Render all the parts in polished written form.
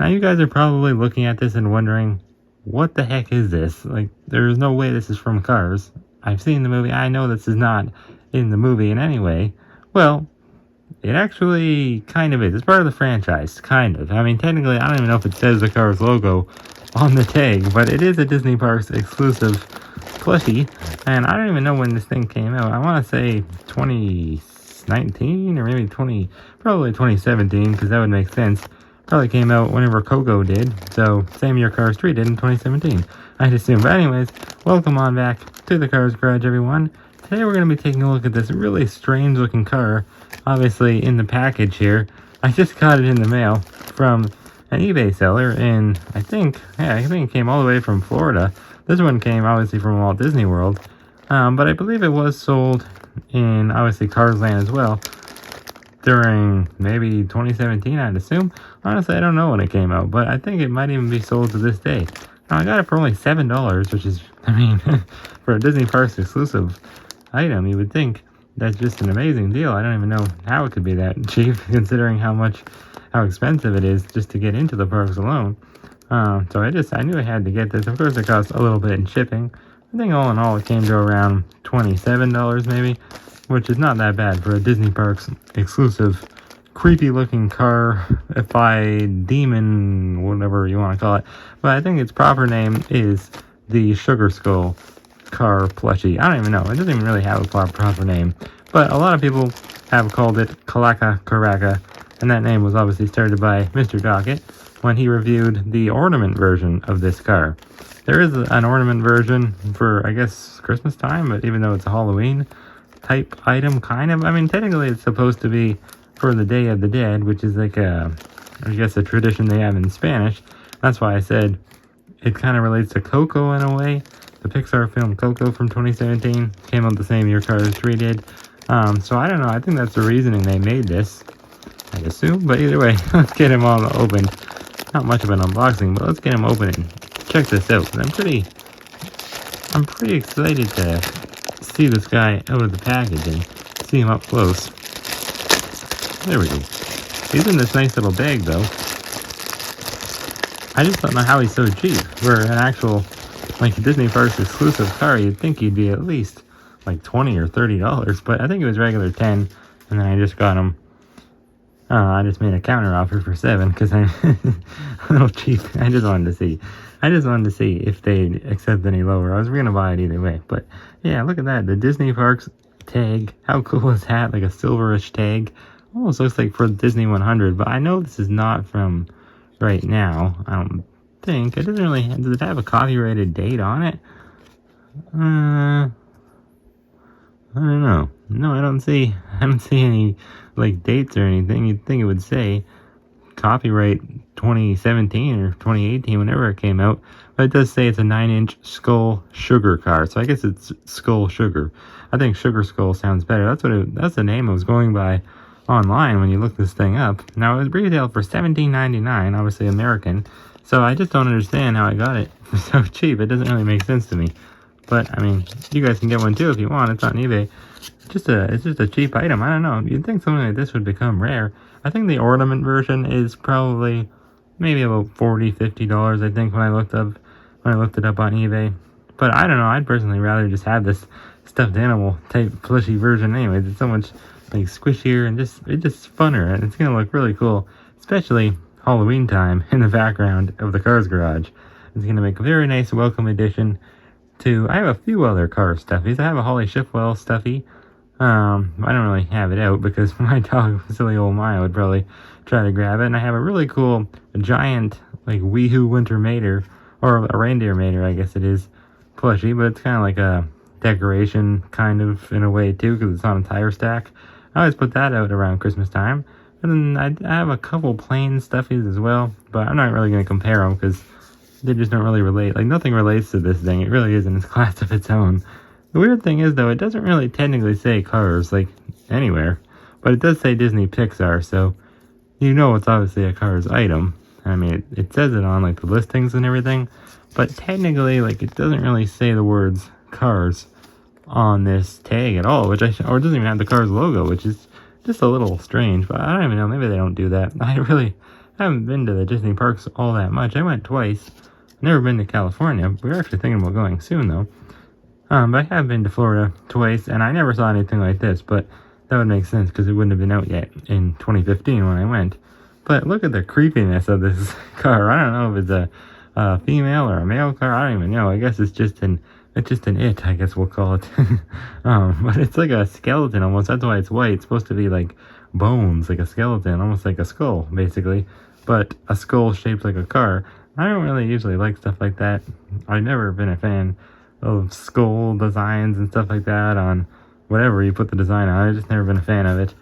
Now you guys are probably looking at this and wondering, what the heck is this? Like, there's no way this is from Cars. I've seen the movie. I know this is not in the movie in any way. Well, it actually kind of is. It's part of the franchise, kind of. I mean, technically, I don't even know if it says the Cars logo on the tag, but it is a Disney Parks exclusive plushie, and I don't even know when this thing came out. I want to say 2019 or maybe probably 2017, because that would make sense. Probably came out whenever Coco did, so same year Cars 3 did in 2017, I'd assume. But anyways, welcome on back to the Cars Garage, everyone. Today we're going to be taking a look at this really strange looking car, obviously in the package here. I just got it in the mail from an eBay seller, and I think it came all the way from Florida. This one came obviously from Walt Disney World, but I believe it was sold in obviously Cars Land as well during maybe 2017, I'd assume. Honestly, I don't know when it came out, but I think it might even be sold to this day. Now, I got it for only $7, which is, I mean, for a Disney Parks exclusive item, you would think that's just an amazing deal. I don't even know how it could be that cheap, considering how expensive it is just to get into the parks alone. So I knew I had to get this. Of course, it cost a little bit in shipping. I think all in all, it came to around $27 maybe, which is not that bad for a Disney Parks exclusive, creepy-looking car, demon, whatever you want to call it. But I think its proper name is the Sugar Skull car plushie. I don't even know. It doesn't even really have a proper name. But a lot of people have called it Caraca, and that name was obviously started by Mr. Dockett when he reviewed the ornament version of this car. There is an ornament version for, I guess, Christmas time, but even though it's a Halloween type item, kind of. I mean, technically it's supposed to be for the Day of the Dead, which is like I guess a tradition they have in Spanish. That's why I said it kind of relates to Coco in a way. The Pixar film Coco from 2017 came out the same year Cars 3 did. So I don't know. I think that's the reasoning they made this, I assume. But either way, let's get him all opened. Not much of an unboxing, but let's get him open and check this out. I'm pretty excited to see this guy out of the package and see him up close. There we go. He's in this nice little bag, though. I just don't know how he's so cheap. For an actual, like, Disney Parks exclusive car, you'd think he'd be at least like $20 or $30, but I think it was regular $10, and then I just got him. I just made a counter offer for $7 because I'm a little cheap. I just wanted to see if they'd accept any lower. I was gonna buy it either way, but yeah, look at that. The Disney Parks tag. How cool is that? Like a silverish tag. Almost looks like for Disney 100, but I know this is not from right now. I don't think. It doesn't really. Does it have a copyrighted date on it? I don't know. No, I don't see any like dates or anything. You'd think it would say copyright 2017 or 2018, whenever it came out. But it does say it's a 9-inch Skull Sugar car, so I guess it's Skull Sugar. I think Sugar Skull sounds better. That's the name I was going by online when you look this thing up. Now, it was retailed for $17.99, obviously American. So I just don't understand how I got it for so cheap. It doesn't really make sense to me. But I mean, you guys can get one too if you want. It's on eBay. It's just a cheap item. I don't know. You'd think something like this would become rare. I think the ornament version is probably maybe about $40-50. I think when I looked it up on eBay. But I don't know. I'd personally rather just have this stuffed animal type plushy version. Anyways, it's so much like squishier and it's just funner, and it's gonna look really cool, especially Halloween time in the background of the Cars Garage. It's gonna make a very nice welcome addition to. I have a few other car stuffies. I have a Holly Shipwell stuffy. I don't really have it out because my dog, silly old Maya, would probably try to grab it. And I have a really cool giant, like, Weehoo Winter Mater, or a Reindeer Mater, I guess it is, plushie, but it's kind of like a decoration, kind of, in a way, too, because it's on a tire stack. I always put that out around Christmas time. And then I have a couple plain stuffies as well, but I'm not really going to compare them because they just don't really relate. Like, nothing relates to this thing. It really is in its class of its own. The weird thing is, though, it doesn't really technically say Cars, like, anywhere. But it does say Disney Pixar, so you know it's obviously a Cars item. I mean, it says it on, like, the listings and everything. But technically, like, it doesn't really say the words Cars on this tag at all, or it doesn't even have the Cars logo, which is just a little strange. But I don't even know, maybe they don't do that. I really I haven't been to the Disney parks all that much. I went twice. Never been to California. We're actually thinking about going soon, though. But I have been to Florida twice, and I never saw anything like this, but that would make sense because it wouldn't have been out yet in 2015 when I went. But look at the creepiness of this car. I don't know if it's a female or a male car. I don't even know. I guess it's just an it, I guess we'll call it. But it's like a skeleton almost. That's why it's white. It's supposed to be like bones, like a skeleton, almost like a skull, basically. But a skull shaped like a car. I don't really usually like stuff like that. I've never been a fan of skull designs and stuff like that on whatever you put the design on. I've just never been a fan of it.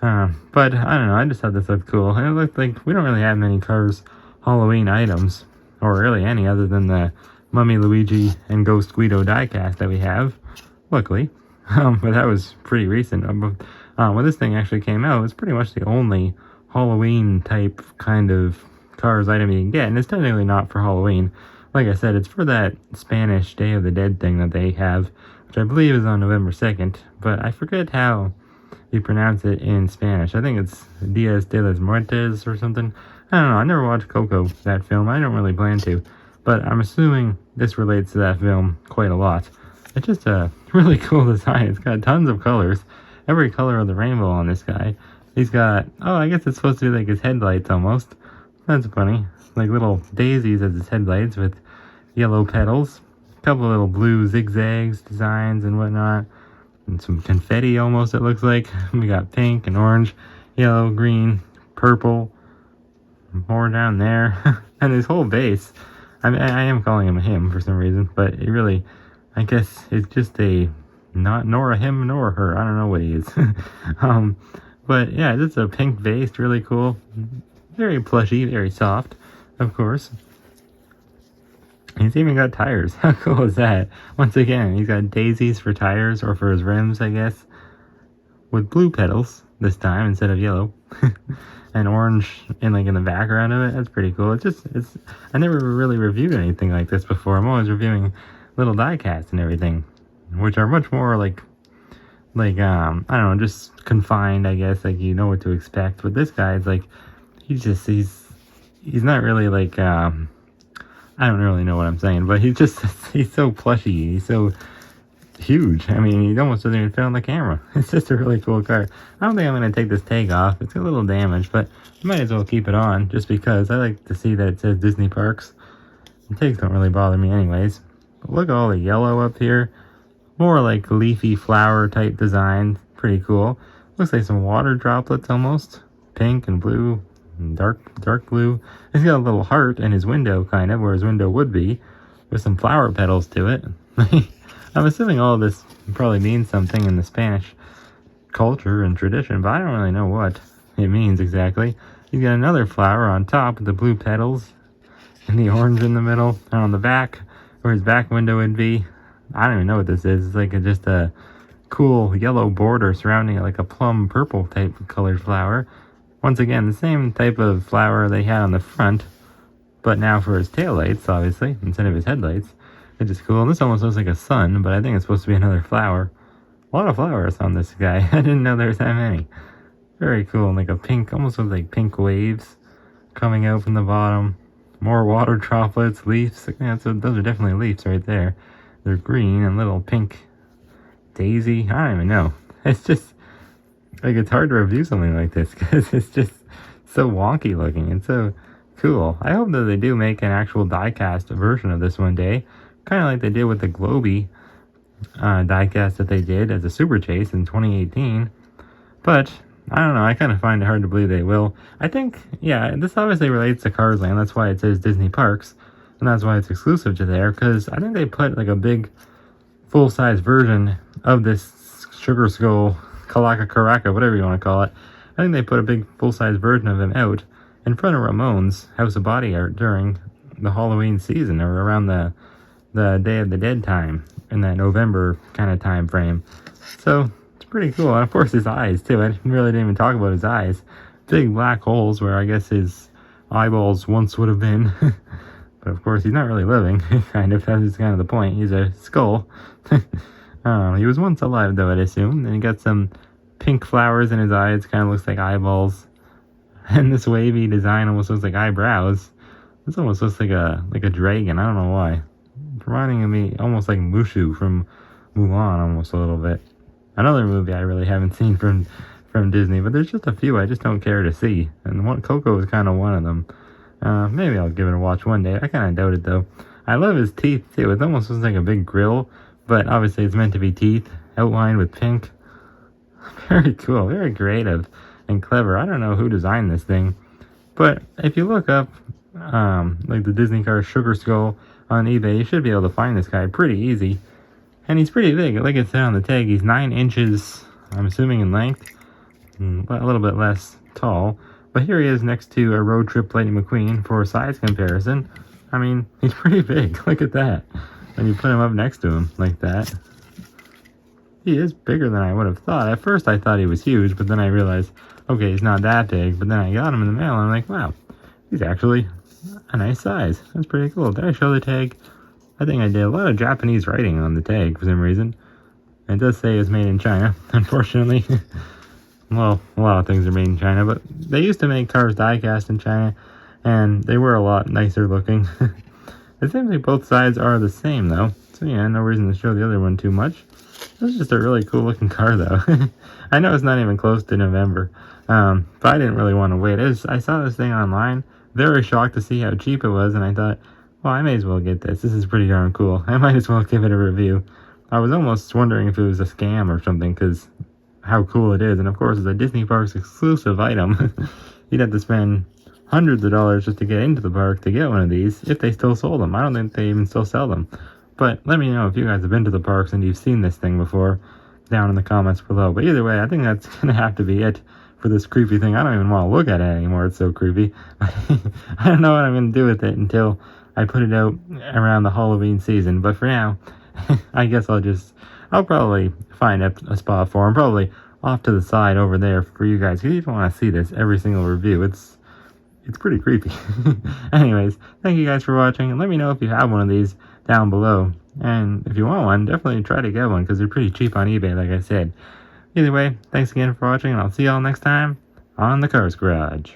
But I don't know, I just thought this looked cool. And it looked like we don't really have many Cars Halloween items, or really any other than the Mummy Luigi and Ghost Guido diecast that we have, luckily. But that was pretty recent. When this thing actually came out, it was pretty much the only Halloween type kind of Cars item you can get, and it's technically not for Halloween. Like I said, it's for that Spanish Day of the Dead thing that they have, which I believe is on November 2nd, but I forget how you pronounce it in Spanish. I think it's Dias de los Muertos or something. I don't know, I never watched Coco, that film. I don't really plan to, but I'm assuming this relates to that film quite a lot. It's just a really cool design. It's got tons of colors, every color of the rainbow on this guy. He's got, oh, I guess it's supposed to be like his headlights almost. That's funny. Like little daisies as his headlights with yellow petals. A couple little blue zigzags, designs and whatnot. And some confetti almost, it looks like. We got pink and orange, yellow, green, purple. More down there. And his whole base. I mean, I am calling him a him for some reason. But it really, I guess it's just a, not nor a him nor a her. I don't know what he is. But yeah, it's a pink base, really cool. Very plushy, very soft, of course. He's even got tires. How cool is that? Once again, he's got daisies for tires, or for his rims, I guess. With blue petals this time instead of yellow. And orange in the background of it. That's pretty cool. It's I never really reviewed anything like this before. I'm always reviewing little diecasts and everything, which are much more like I don't know, just confined, I guess, like you know what to expect. But this guy is like, he's not really like, I don't really know what I'm saying, but he's so plushy, he's so huge. I mean, he almost doesn't even fit on the camera. It's just a really cool car. I don't think I'm going to take this tag off. It's a little damaged, but I might as well keep it on, just because I like to see that it says Disney Parks. The tags don't really bother me anyways. But look at all the yellow up here. More like leafy flower type design. Pretty cool. Looks like some water droplets almost. Pink and blue and dark blue. He's got a little heart in his window, kind of, where his window would be, with some flower petals to it. I'm assuming all of this probably means something in the Spanish culture and tradition, but I don't really know what it means exactly. He's got another flower on top with the blue petals and the orange in the middle, and on the back, where his back window would be, I don't even know what this is. It's like just a cool yellow border surrounding it, like a plum purple type colored flower. Once again, the same type of flower they had on the front, but now for his taillights, obviously, instead of his headlights. Which is cool. This almost looks like a sun, but I think it's supposed to be another flower. A lot of flowers on this guy. I didn't know there was that many. Very cool. Like a pink, almost looks like pink waves coming out from the bottom. More water droplets, leaves. Yeah, so those are definitely leaves right there. They're green and little pink daisy. I don't even know. It's just, like, it's hard to review something like this because it's just so wonky looking and so cool. I hope that they do make an actual die-cast version of this one day. Kind of like they did with the Globy diecast that they did as a Super Chase in 2018. But, I don't know, I kind of find it hard to believe they will. I think, yeah, this obviously relates to Cars Land. That's why it says Disney Parks. And that's why it's exclusive to there. Because I think they put like a big full-size version of this Sugar Skull, Calaca, Caraca, whatever you want to call it. I think they put a big full-size version of him out in front of Ramon's House of Body Art during the Halloween season, or around the Day of the Dead time, in that November kind of time frame. So it's pretty cool. And of course his eyes too. I really didn't even talk about his eyes. Big black holes where I guess his eyeballs once would have been. But of course he's not really living. Kind of, that's kind of the point. He's a skull. He was once alive though, I'd assume. And he got some pink flowers in his eyes. Kind of looks like eyeballs. And this wavy design almost looks like eyebrows. This almost looks like a dragon. I don't know why. Reminding me almost like Mushu from Mulan, almost a little bit. Another movie I really haven't seen from Disney, but there's just a few I just don't care to see. And Coco is kind of one of them. Maybe I'll give it a watch one day. I kind of doubt it though. I love his teeth too. It almost looks like a big grill, but obviously it's meant to be teeth outlined with pink. Very cool, very creative and clever. I don't know who designed this thing, but if you look up like the Disney car Sugar Skull on eBay, you should be able to find this guy pretty easy. And he's pretty big. Like it said on the tag, he's 9 inches, I'm assuming, in length, and a little bit less tall. But here he is next to a Road Trip Lightning McQueen for a size comparison. I mean, he's pretty big. Look at that. When you put him up next to him like that. He is bigger than I would have thought. At first I thought he was huge, but then I realized, okay, he's not that big. But then I got him in the mail and I'm like, wow, he's actually a nice size. That's pretty cool. Did I show the tag? I think I did. A lot of Japanese writing on the tag for some reason. It does say it's made in China, unfortunately. Well, a lot of things are made in China, but they used to make cars die-cast in China, and they were a lot nicer looking. It seems like both sides are the same, though. So yeah, no reason to show the other one too much. This is just a really cool looking car, though. I know it's not even close to November, but I didn't really want to wait. I saw this thing online, very shocked to see how cheap it was, and I thought, well, I may as well get this. This is pretty darn cool. I might as well give it a review. I was almost wondering if it was a scam or something, because how cool it is. And of course, it's a Disney Parks exclusive item. You'd have to spend hundreds of dollars just to get into the park to get one of these, if they still sold them. I don't think they even still sell them. But let me know if you guys have been to the parks and you've seen this thing before down in the comments below. But either way, I think that's going to have to be it for this creepy thing. I don't even want to look at it anymore. It's so creepy. I don't know what I'm going to do with it until I put it out around the Halloween season. But for now, I guess I'll probably find a spot for him. Probably off to the side over there for you guys. Because you don't want to see this every single review. It's pretty creepy. Anyways, thank you guys for watching. And let me know if you have one of these down below. And if you want one, definitely try to get one. Because they're pretty cheap on eBay, like I said. Either way, thanks again for watching. And I'll see y'all next time on the Cars Garage.